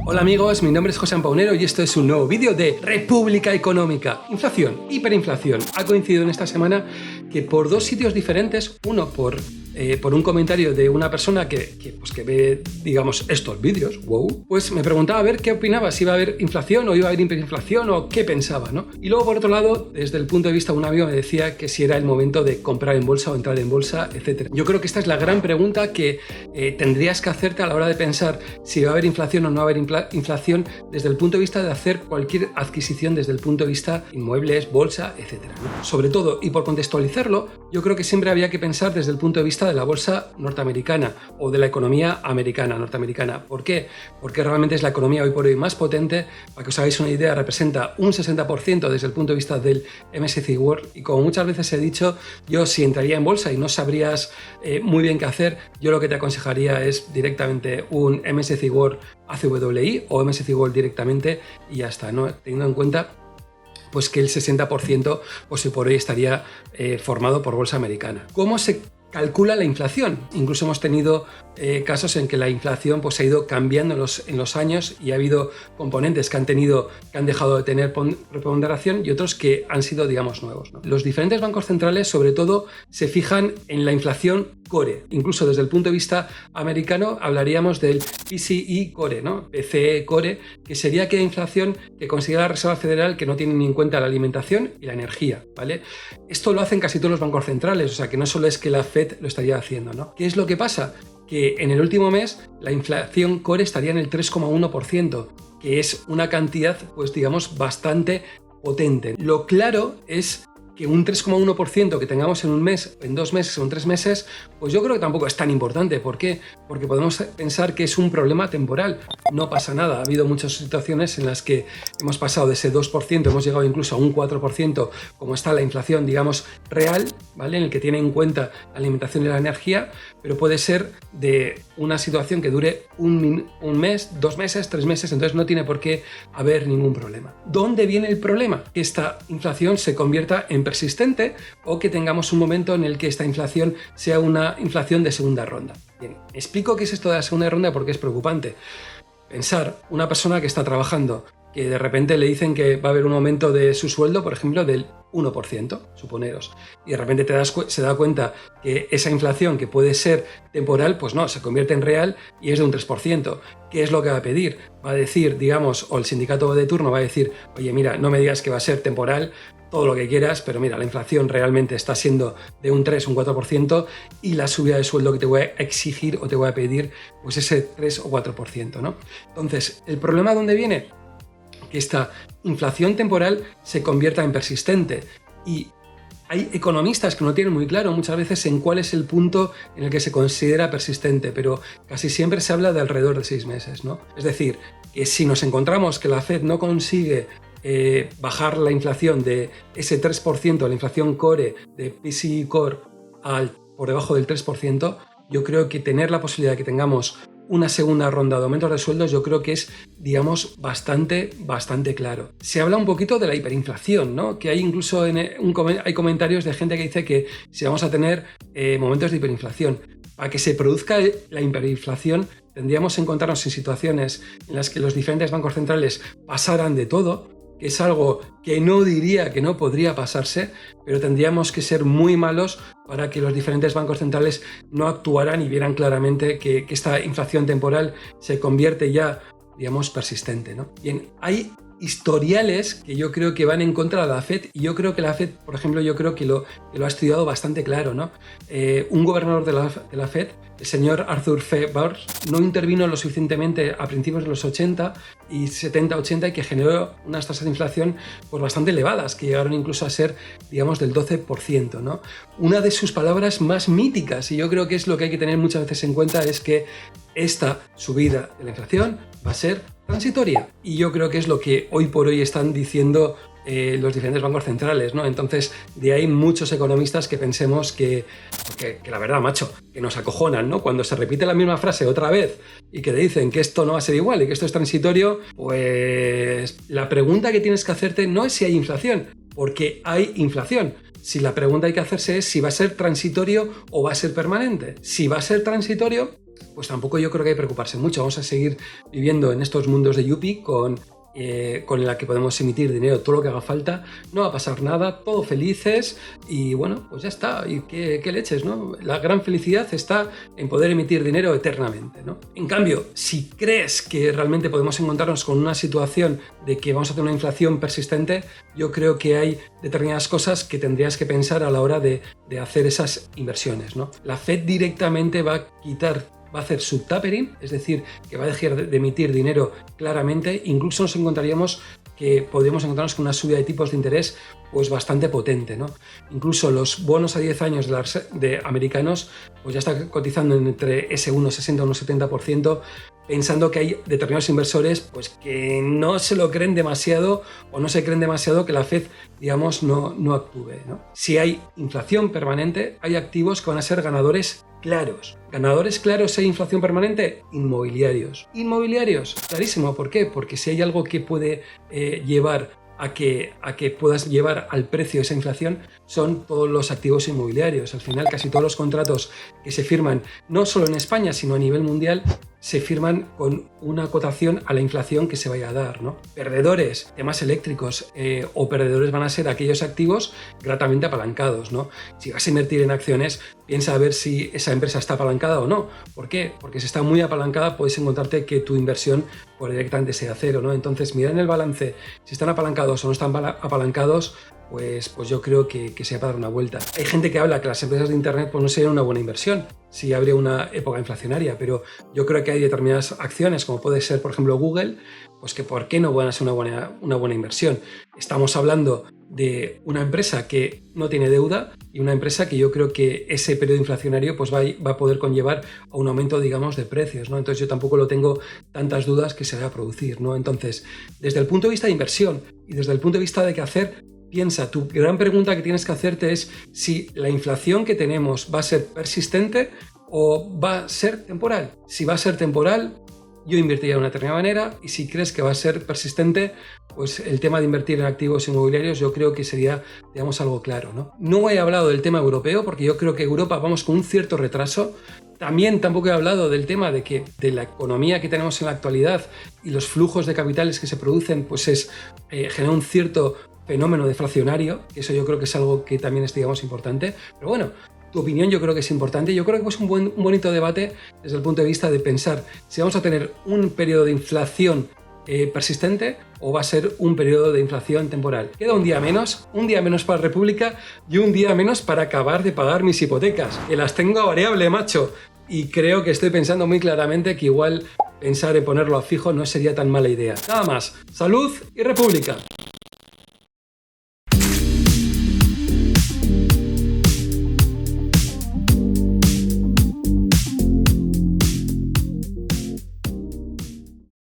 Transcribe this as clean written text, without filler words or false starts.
Hola amigos, mi nombre es José Paunero y esto es un nuevo vídeo de República Económica. Inflación, hiperinflación. Ha coincidido en esta semana que por dos sitios diferentes, uno por un comentario de una persona que ve, digamos, estos vídeos, pues me preguntaba a ver qué opinaba, si iba a haber inflación o iba a haber hiperinflación o qué pensaba, ¿no? Y luego, por otro lado, desde el punto de vista de un amigo me decía que si era el momento de comprar en bolsa o entrar en bolsa, etc. Yo creo que esta es la gran pregunta que tendrías que hacerte a la hora de pensar si va a haber inflación o no va a haber inflación desde el punto de vista de hacer cualquier adquisición desde el punto de vista inmuebles, bolsa, etc., ¿no? Sobre todo, y por contextualizarlo, yo creo que siempre había que pensar desde el punto de vista de la bolsa norteamericana o de la economía americana, norteamericana. ¿Por qué? Porque realmente es la economía hoy por hoy más potente. Para que os hagáis una idea, representa un 60% desde el punto de vista del MSCI World, y como muchas veces he dicho, yo si entraría en bolsa y no sabrías muy bien qué hacer, yo lo que te aconsejaría es directamente un MSCI World ACWI o MSCI World directamente y ya está, ¿no? Teniendo en cuenta pues que el 60% pues por hoy estaría formado por bolsa americana. ¿Cómo se calcula la inflación? Incluso hemos tenido casos en que la inflación pues ha ido cambiando en los años y ha habido componentes que han dejado de tener preponderación y otros que han sido, digamos, nuevos, ¿no? Los diferentes bancos centrales sobre todo se fijan en la inflación core. Incluso desde el punto de vista americano hablaríamos del PCE core, ¿no? PCE core, que sería aquella inflación que considera la Reserva Federal que no tiene ni en cuenta la alimentación y la energía, ¿vale? Esto lo hacen casi todos los bancos centrales, o sea que no solo es que la Fed lo estaría haciendo, ¿no? ¿Qué es lo que pasa? Que en el último mes la inflación core estaría en el 3,1%, que es una cantidad, pues digamos, bastante potente. Lo claro es que un 3,1% que tengamos en un mes, en 2 meses o en 3 meses, pues yo creo que tampoco es tan importante. ¿Por qué? Porque podemos pensar que es un problema temporal. No pasa nada. Ha habido muchas situaciones en las que hemos pasado de ese 2%, hemos llegado incluso a un 4%, como está la inflación, digamos, real, ¿vale? En el que tiene en cuenta la alimentación y la energía, pero puede ser de una situación que dure un mes, 2 meses, 3 meses, entonces no tiene por qué haber ningún problema. ¿Dónde viene el problema? Que esta inflación se convierta en persistente o que tengamos un momento en el que esta inflación sea una inflación de segunda ronda. Bien, explico qué es esto de la segunda ronda porque es preocupante. Pensar, una persona que está trabajando, que de repente le dicen que va a haber un aumento de su sueldo, por ejemplo, del 1%, suponeros, y de repente se da cuenta que esa inflación, que puede ser temporal, pues no, se convierte en real y es de un 3%. ¿Qué es lo que va a pedir? Va a decir, digamos, o el sindicato de turno va a decir, oye, mira, no me digas que va a ser temporal, todo lo que quieras, pero mira, la inflación realmente está siendo de un 3, un 4% y la subida de sueldo que te voy a exigir o te voy a pedir, pues ese 3 o 4%, ¿no? Entonces, ¿el problema dónde viene? Que esta inflación temporal se convierta en persistente, y hay economistas que no tienen muy claro muchas veces en cuál es el punto en el que se considera persistente, pero casi siempre se habla de alrededor de 6 meses, ¿no? Es decir, que si nos encontramos que la Fed no consigue bajar la inflación de ese 3%, la inflación core de PCE Core por debajo del 3%, yo creo que tener la posibilidad de que tengamos una segunda ronda de aumentos de sueldos, yo creo que es, digamos, bastante claro. Se habla un poquito de la hiperinflación, ¿no? Que hay incluso hay comentarios de gente que dice que si vamos a tener momentos de hiperinflación. Para que se produzca la hiperinflación, tendríamos que encontrarnos en situaciones en las que los diferentes bancos centrales pasaran de todo, que es algo que no diría que no podría pasarse, pero tendríamos que ser muy malos para que los diferentes bancos centrales no actuaran y vieran claramente que esta inflación temporal se convierte ya, digamos, persistente, ¿no? Bien, hay historiales que yo creo que van en contra de la Fed, y yo creo que la Fed, por ejemplo, yo creo que lo ha estudiado bastante claro, ¿no? Un gobernador de la Fed, el señor Arthur F. Burns, no intervino lo suficientemente a principios de los 80 y 70-80 y que generó unas tasas de inflación pues bastante elevadas, que llegaron incluso a ser, digamos, del 12%, ¿no? Una de sus palabras más míticas, y yo creo que es lo que hay que tener muchas veces en cuenta, es que esta subida de la inflación va a ser transitoria, y yo creo que es lo que hoy por hoy están diciendo los diferentes bancos centrales, ¿no? Entonces, de ahí muchos economistas que pensemos que la verdad, macho, que nos acojonan, ¿no? Cuando se repite la misma frase otra vez y que te dicen que esto no va a ser igual y que esto es transitorio, pues la pregunta que tienes que hacerte no es si hay inflación, porque hay inflación. Si la pregunta hay que hacerse es si va a ser transitorio o va a ser permanente. Si va a ser transitorio, pues tampoco yo creo que hay que preocuparse mucho. Vamos a seguir viviendo en estos mundos de Yuppie con la que podemos emitir dinero todo lo que haga falta, no va a pasar nada, todo felices y bueno, pues ya está, y qué leches, ¿no? La gran felicidad está en poder emitir dinero eternamente, ¿no? En cambio, si crees que realmente podemos encontrarnos con una situación de que vamos a tener una inflación persistente, yo creo que hay determinadas cosas que tendrías que pensar a la hora de hacer esas inversiones, ¿no? La Fed directamente va a hacer su tapering, es decir, que va a dejar de emitir dinero claramente. Incluso nos encontraríamos que podríamos encontrarnos con una subida de tipos de interés pues bastante potente, ¿no? Incluso los bonos a 10 años de americanos pues ya están cotizando entre ese 1,60 a 1,70%, pensando que hay determinados inversores pues que no se lo creen demasiado o no se creen demasiado que la Fed, digamos, no actúe, ¿no? Si hay inflación permanente, hay activos que van a ser ganadores claros. Ganadores claros, hay inflación permanente, inmobiliarios. Inmobiliarios, clarísimo. ¿Por qué? Porque si hay algo que puede llevar a que puedas llevar al precio esa inflación, son todos los activos inmobiliarios. Al final, casi todos los contratos que se firman, no solo en España, sino a nivel mundial, se firman con una cotación a la inflación que se vaya a dar, ¿no? Perdedores, temas eléctricos o perdedores van a ser aquellos activos gratamente apalancados, ¿no? Si vas a invertir en acciones, piensa a ver si esa empresa está apalancada o no. ¿Por qué? Porque si está muy apalancada puedes encontrarte que tu inversión por directamente sea cero, ¿no? Entonces, mira en el balance si están apalancados o no están apalancados, pues yo creo que se va a dar una vuelta. Hay gente que habla que las empresas de internet pues no serían una buena inversión si habría una época inflacionaria, pero yo creo que hay determinadas acciones, como puede ser, por ejemplo, Google, pues que ¿por qué no van a ser una buena inversión? Estamos hablando de una empresa que no tiene deuda y una empresa que yo creo que ese periodo inflacionario pues va a poder conllevar a un aumento, digamos, de precios, ¿no? Entonces yo tampoco lo tengo tantas dudas que se vaya a producir, ¿no? Entonces, desde el punto de vista de inversión y desde el punto de vista de qué hacer, piensa, tu gran pregunta que tienes que hacerte es si la inflación que tenemos va a ser persistente o va a ser temporal. Si va a ser temporal, yo invertiría de una determinada manera, y si crees que va a ser persistente, pues el tema de invertir en activos inmobiliarios yo creo que sería, digamos, algo claro, ¿no? No he hablado del tema europeo porque yo creo que Europa vamos con un cierto retraso. También tampoco he hablado del tema de la economía que tenemos en la actualidad y los flujos de capitales que se producen, pues genera un cierto fenómeno deflacionario, que eso yo creo que es algo que también es, digamos, importante. Pero bueno, tu opinión yo creo que es importante. Yo creo que es un bonito debate desde el punto de vista de pensar si vamos a tener un periodo de inflación persistente o va a ser un periodo de inflación temporal. Queda un día menos para República y un día menos para acabar de pagar mis hipotecas, que las tengo a variable, macho, y creo que estoy pensando muy claramente que igual pensar en ponerlo a fijo no sería tan mala idea. Nada más, salud y República.